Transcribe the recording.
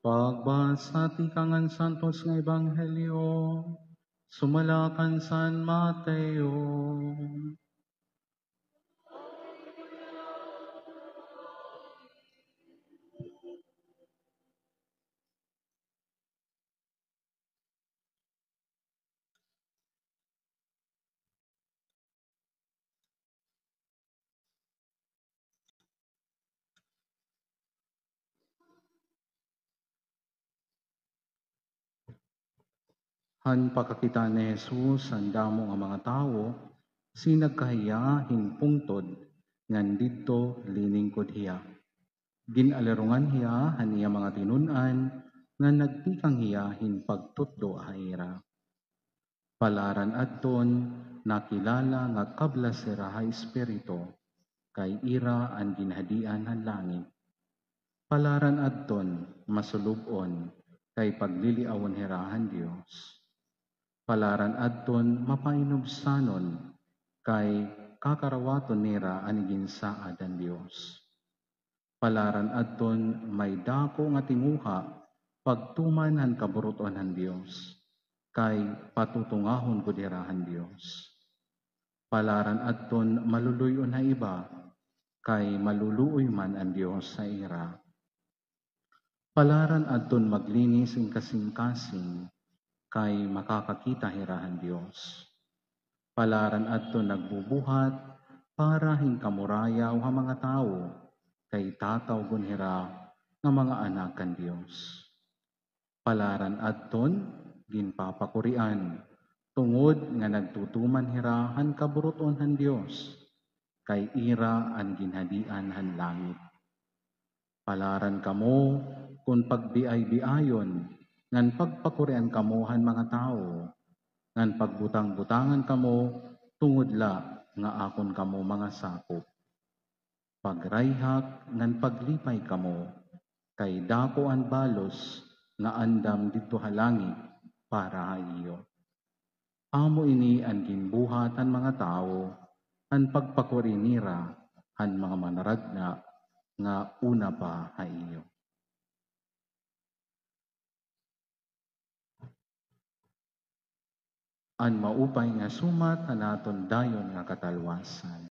Pagbasa ti kangan santos nga ebanghelyo, sumalakan San Mateo. Han pakakita ni Jesus ang damo nga mga tawo, sinagkahiya hinpungtod, ngan didto liningkod hiya. Ginalirungan hiya han iya mga tinunan, nga nagtikang hiya hinpagtutdo ahira. Palaran adton nakilala nga kablas sira ha espiritu, kay ira ang ginhadian han langit. Palaran adton masulubon, kay pagliliawon hirahan Dios. Palaran adton mapainubsanon, kay kakarawaton nira anigin saad ang Dios. Palaran adton may dako nga tinguha, pagtuman han kaburuton han Dios, kay patutungahon ko dirahan Dios. Palaran adton maluluyon na iba, kay maluluoy man ang Dios sa ira. Palaran adton maglinis ang kasing-kasing, kay makakakita hirahan Dios. Palaran adton nagbubuhat, para hinkamurayaw ha mga tao, kay tatawgon hira nga mga anak kan Dios. Palaran adton ginpapakurian, tungod nga nagtutuman hira han kaburuton han Dios, kay ira ang ginhadian han langit. Palaran kamo kung pagbiay-biayon, ngan pagpakurian kamo han mga tao, ngan pagbutang-butangan kamo, tungod la nga akon kamo mga sakop. Pagrayhak ngan paglipay kamo, kay dako ang balos nga andam didto ha langit para ha iyo. Amo ini ang ginbuhat han mga tao, han pagpakurinira han mga manaragna nga una pa ha iyo. An maupay nga sumat hanaton dayon nga katalwasan.